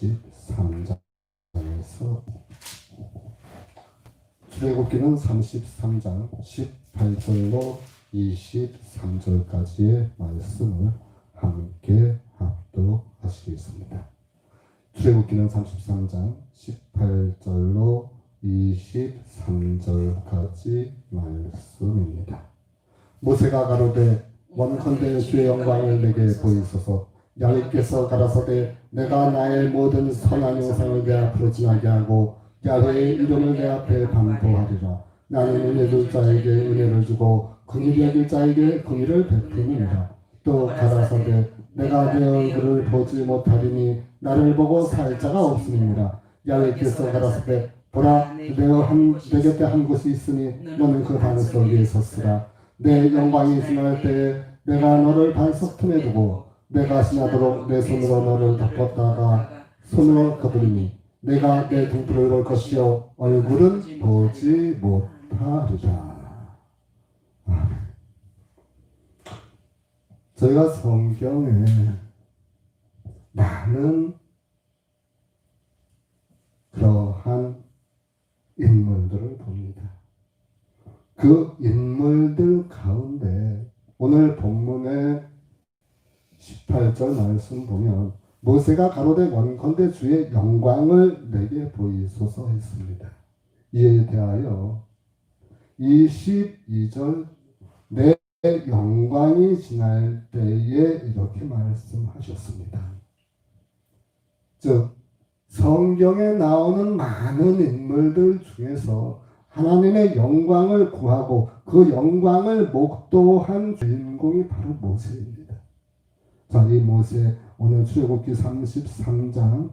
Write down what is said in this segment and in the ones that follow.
33장에서 출애굽기는 33장 18절로 23절까지의 말씀을 함께 합독하시겠습니다. 출애굽기는 33장 18절로 23절까지 말씀입니다. 모세가 가로되 원컨대 주의 영광을 내게 보이소서. 야훼께서 가라사대 내가 나의 모든 선한 영상을 내 앞으로 지나게 하고 야훼의 이름을 내 앞에 반포하리라. 나는 은혜 줄 자에게 은혜를 주고 긍휼히 여길 자에게 긍휼을 베푸느니라. 또 가라사대 내가 내 얼굴을 보지 못하리니 나를 보고 살 자가 없음이니라. 야훼께서 가라사대 보라 내 곁에 한 곳이 있으니 너는 그 반석 위에 섰으라. 내 영광이 지날 때에 내가 너를 반석 틈에 두고 내가 지나도록 내 손으로 너를 덮었다가 손으로 거두리니 내가 내 등불을 볼 것이요 얼굴은 보지 못하리라. 저희가 성경에 많은 그러한 인물들을 봅니다. 그 인물들 가운데 오늘 본문의 18절 말씀 보면 모세가 가로되 원컨대 주의 영광을 내게 보이소서 했습니다. 이에 대하여 22절 내 영광이 지날 때에 이렇게 말씀하셨습니다. 즉 성경에 나오는 많은 인물들 중에서 하나님의 영광을 구하고 그 영광을 목도한 주인공이 바로 모세입니다. 자, 이 모세 오늘 출애굽기 33장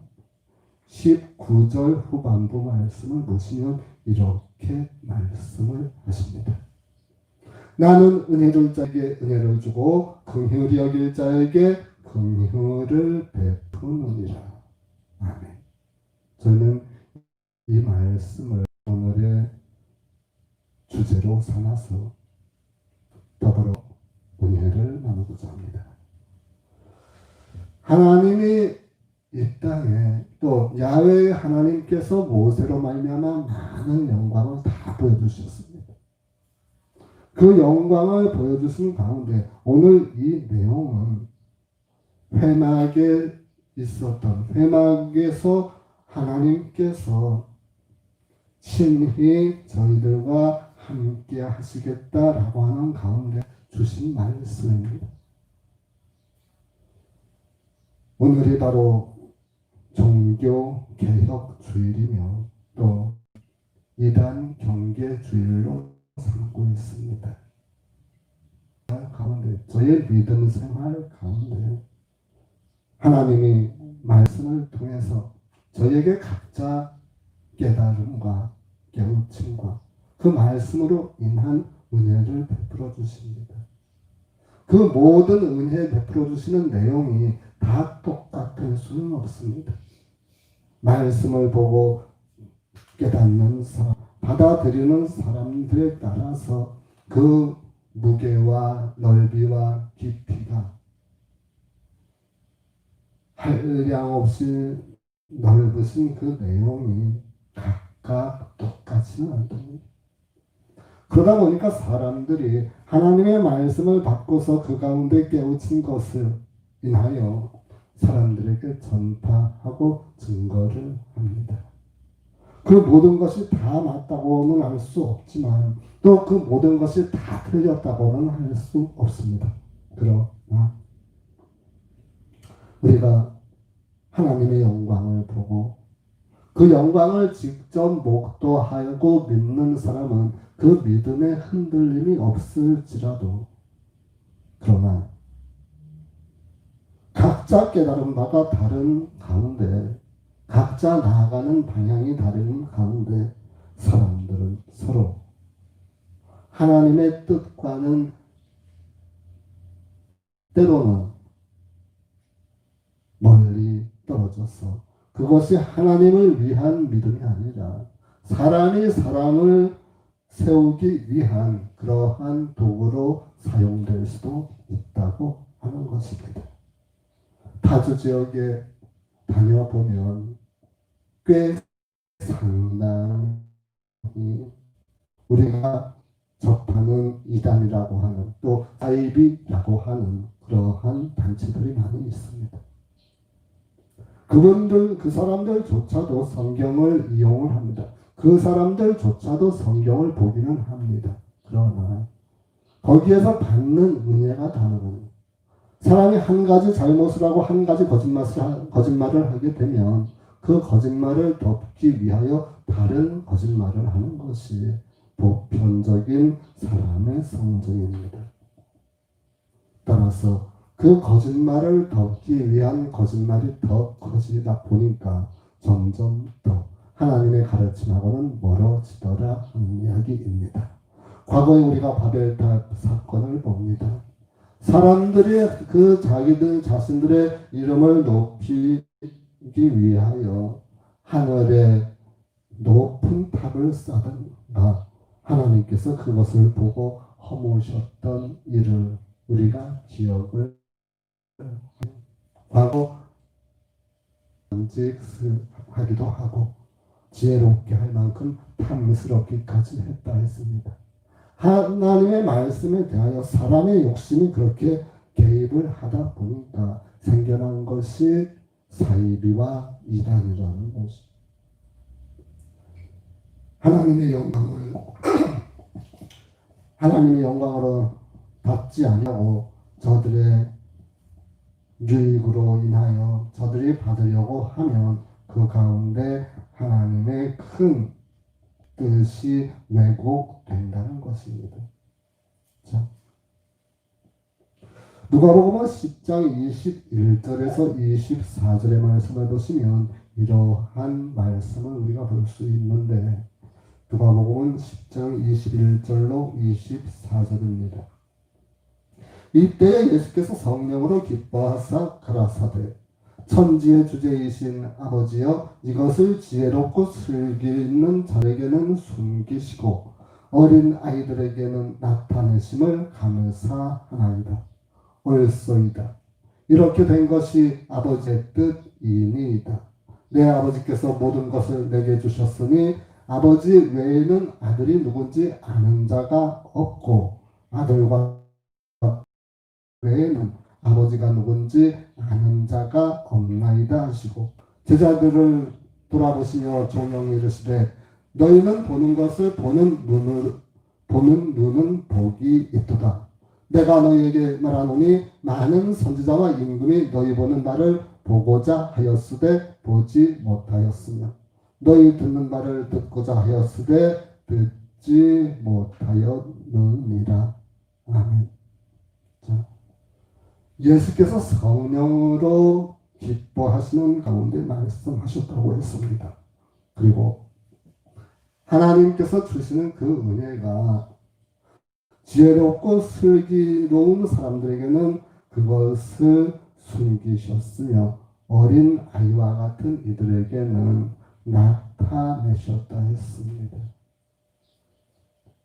19절 후반부 말씀을 보시면 이렇게 말씀을 하십니다. 나는 은혜 줄 자에게 은혜를 주고 긍휼히 여길 자에게 긍휼을 베푸느니라. 아멘. 저는 이 말씀을 오늘의 주제로 삼아서 더불어 은혜를 나누고자 합니다. 하나님이 이 땅에 또 야훼 하나님께서 모세로 말미암아 많은 영광을 다 보여주셨습니다. 그 영광을 보여주신 가운데 오늘 이 내용은 회막에 있었던 회막에서 하나님께서 친히 저희들과 함께 하시겠다라고 하는 가운데 주신 말씀입니다. 오늘이 바로 종교개혁 주일이며 또 이단 경계 주일로 삼고 있습니다. 가운데 저의 믿음 생활 가운데 하나님이 말씀을 통해서 저에게 각자 깨달음과 깨우침과 그 말씀으로 인한 은혜를 베풀어 주십니다. 그 모든 은혜 베풀어 주시는 내용이 다 똑같을 수는 없습니다. 말씀을 보고 깨닫는 사람, 받아들이는 사람들에 따라서 그 무게와 넓이와 깊이가 한량없이 넓으신 그 내용이 각각 똑같지는 않습니다. 그러다 보니까 사람들이 하나님의 말씀을 받고서 그 가운데 깨우친 것을 인하여 사람들에게 전파하고 증거를 합니다. 그 모든 것이 다 맞다고는 할 수 없지만 또 그 모든 것이 다 틀렸다고는 할 수 없습니다. 그러나 우리가 하나님의 영광을 보고 그 영광을 직접 목도하고 믿는 사람은 그 믿음에 흔들림이 없을지라도 그러나 각자 깨달은 바가 다른 가운데 각자 나아가는 방향이 다른 가운데 사람들은 서로 하나님의 뜻과는 때로는 멀리 떨어져서 그것이 하나님을 위한 믿음이 아니라 사람이 사람을 세우기 위한 그러한 도구로 사용될 수도 있다고 하는 것입니다. 타주 지역에 다녀보면 꽤 상당히 우리가 접하는 이단이라고 하는 또 사이비라고 하는 그러한 단체들이 많이 있습니다. 그 사람들조차도 성경을 이용을 합니다. 그 사람들조차도 성경을 보기는 합니다. 그러나 거기에서 받는 은혜가 다르고 사람이 한 가지 잘못을 하고 한 가지 거짓말을 하게 되면 그 거짓말을 덮기 위하여 다른 거짓말을 하는 것이 보편적인 사람의 성정입니다. 따라서 그 거짓말을 덮기 위한 거짓말이 더 커지다 보니까 점점 더 하나님의 가르침하고는 멀어지더라 하는 이야기입니다. 과거에 우리가 바벨탑 사건을 봅니다. 사람들이 그 자기들 자신들의 이름을 높이기 위하여 하늘에 높은 탑을 쌓던가 하나님께서 그것을 보고 허무셨던 일을 우리가 기억을 하고 만직하기도 하고 지혜롭게 할 만큼 탐스럽기까지 했다 했습니다. 하나님의 말씀에 대하여 사람의 욕심이 그렇게 개입을 하다 보니까 생겨난 것이 사이비와 이단이라는 것이 하나님의 영광으로 받지 아니하고 저들의 유익으로 인하여 저들이 받으려고 하면 그 가운데 하나님의 큰 뜻이 왜곡된다는 것입니다. 자, 누가복음 10장 21절에서 24절의 말씀을 보시면 이러한 말씀을 우리가 볼 수 있는데 누가복음 10장 21절로 24절입니다. 이때 예수께서 성령으로 기뻐하사 가라사대 천지의 주제이신 아버지여 이것을 지혜롭고 슬기 있는 자에게는 숨기시고 어린 아이들에게는 나타내심을 감사하나이다. 옳소이다. 이렇게 된 것이 아버지의 뜻이니이다. 내 아버지께서 모든 것을 내게 주셨으니 아버지 외에는 아들이 누군지 아는 자가 없고 아들과 외에는 아버지가 누군지 아는 자가 없나이다 하시고 제자들을 돌아보시며 종영히 이르시되 너희는 보는 것을 보는 눈은 복이 있도다. 내가 너희에게 말하노니 많은 선지자와 임금이 너희 보는 바를 보고자 하였으되 보지 못하였으며 너희 듣는 바를 듣고자 하였으되 듣지 못하였느니라. 아멘. 자, 예수께서 성령으로 기뻐하시는 가운데 말씀하셨다고 했습니다. 그리고 하나님께서 주시는 그 은혜가 지혜롭고 슬기로운 사람들에게는 그것을 숨기셨으며 어린 아이와 같은 이들에게는 나타내셨다 했습니다.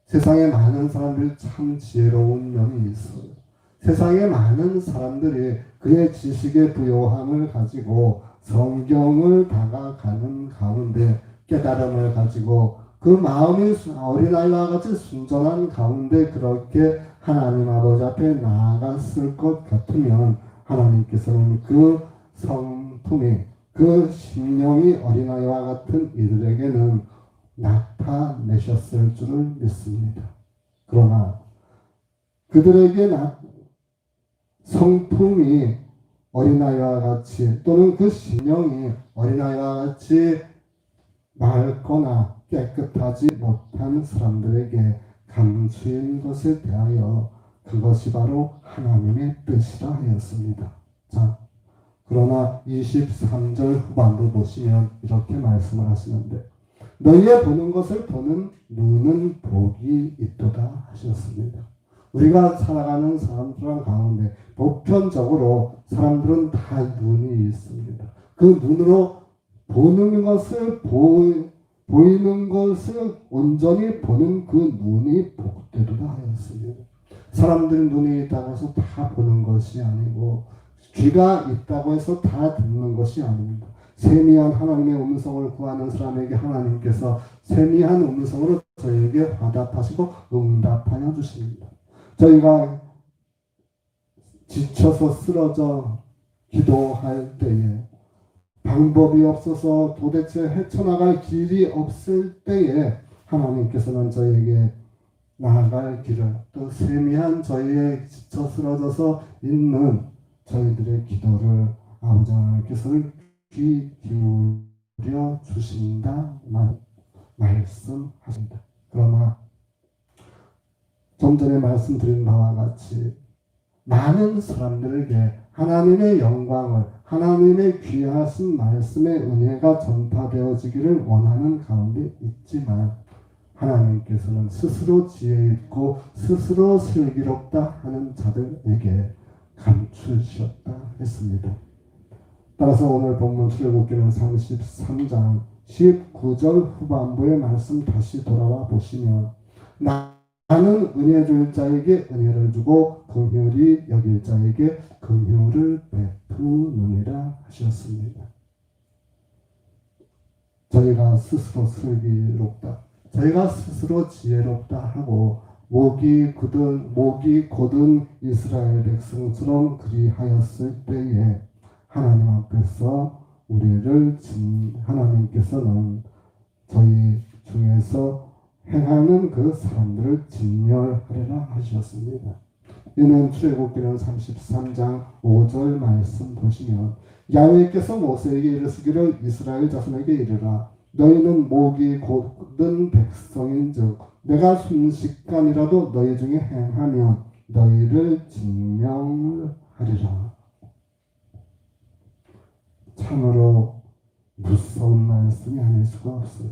세상에 많은 사람들이 참 지혜로운 면이 있어요. 세상에 많은 사람들이 그의 지식의 부요함을 가지고 성경을 다가가는 가운데 깨달음을 가지고 그 마음이 어린아이와 같이 순전한 가운데 그렇게 하나님 아버지 앞에 나아갔을 것 같으면 하나님께서는 그 성품이 그 심령이 어린아이와 같은 이들에게는 나타내셨을 줄을 믿습니다. 그러나 그들에게 성품이 어린아이와 같이 또는 그 심령이 어린아이와 같이 맑거나 깨끗하지 못한 사람들에게 감추인 것에 대하여 그것이 바로 하나님의 뜻이라 하였습니다. 자, 그러나 23절 후반부 보시면 이렇게 말씀을 하시는데 너희의 보는 것을 보는 눈은 복이 있도다 하셨습니다. 우리가 살아가는 사람들 가운데 보편적으로 사람들은 다 눈이 있습니다. 그 눈으로 보는 것을 보이는 것을 온전히 보는 그 눈이 복되도다 하였습니다. 사람들이 눈이 있다고 해서 다 보는 것이 아니고 귀가 있다고 해서 다 듣는 것이 아닙니다. 세미한 하나님의 음성을 구하는 사람에게 하나님께서 세미한 음성으로 저에게 화답하시고 응답하여 주십니다. 저희가 지쳐서 쓰러져 기도할 때에 방법이 없어서 도대체 헤쳐나갈 길이 없을 때에 하나님께서는 저에게 나아갈 길을, 또 세미한 저희의 지쳐 쓰러져서 있는 저희들의 기도를 아버지 하나님께서는 귀 기울여 주신다 말씀하십니다. 그러나 좀 전에 말씀드린 바와 같이 많은 사람들에게 하나님의 영광을, 하나님의 귀하신 말씀의 은혜가 전파되어지기를 원하는 가운데 있지만 하나님께서는 스스로 지혜 있고 스스로 슬기롭다 하는 자들에게 감추셨다 했습니다. 따라서 오늘 본문 출애굽기는 33장 19절 후반부의 말씀 다시 돌아와 보시면 나는 은혜 줄 자에게 은혜를 주고 긍휼히 여길 자에게 긍휼을 베푸느니라 하셨습니다. 저희가 스스로 슬기롭다, 저희가 스스로 지혜롭다 하고 목이 곧은 이스라엘 백성처럼 그리하였을 때에 하나님 앞에서 우리를 하나님께서는 저희 중에서 행하는 그 사람들을 진멸하리라 하셨습니다. 이는 출애굽기는 33장 5절 말씀 보시면 야훼께서 모세에게 이르시기를 이스라엘 자손에게 이르라 너희는 목이 곧은 백성인즉 내가 순식간이라도 너희 중에 행하면 너희를 진멸하리라. 참으로 무서운 말씀이 아닐 수가 없어요.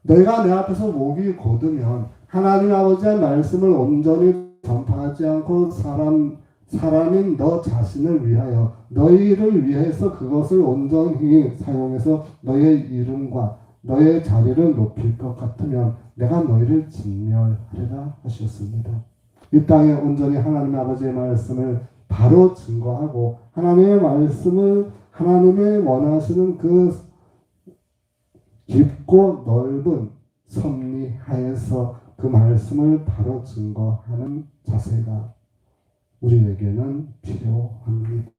너희가 내 앞에서 목이 곧으면 하나님 아버지의 말씀을 온전히 전파하지 않고 사람인 너 자신을 위하여 너희를 위해서 그것을 온전히 사용해서 너의 이름과 너의 자리를 높일 것 같으면 내가 너희를 진멸하리라 하셨습니다. 이 땅에 온전히 하나님 아버지의 말씀을 바로 증거하고 하나님의 말씀을 하나님의 원하시는 그 깊고 넓은 섭리 하에서 그 말씀을 바로 증거하는 자세가 우리에게는 필요합니다.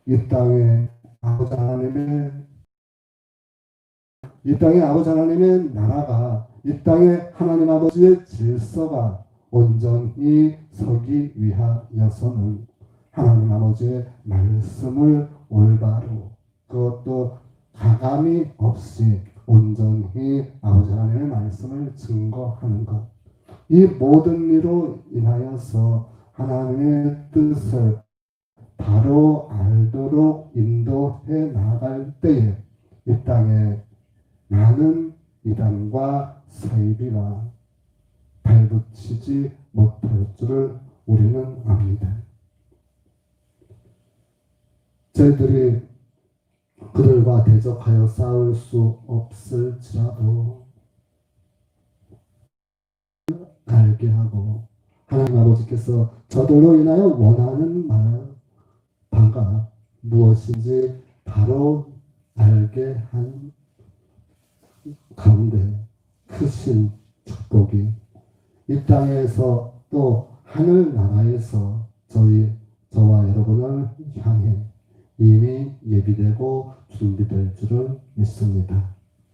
이 땅에 아버지 하나님의 나라가, 이 땅에 하나님 아버지의 질서가 온전히 서기 위하여서는 하나님 아버지의 말씀을 올바로, 그것도 가감이 없이 온전히 아버지 하나님의 말씀을 증거하는 것, 이 모든 일로 인하여서 하나님의 뜻을 바로 알도록 인도해 나갈 때에 이 땅에 많은 이단과 사이비가 발붙이지 못할 줄을 우리는 압니다. 저희들이 그들과 대적하여 싸울 수 없을지라도 알게 하고 하나님 아버지께서 저들로 인하여 원하는 바가 무엇인지 바로 알게 한 가운데 크신 축복이 이 땅에서 또 하늘 나라에서 저와 여러분을 향해 이미 예비되고 준비될 줄을 믿습니다.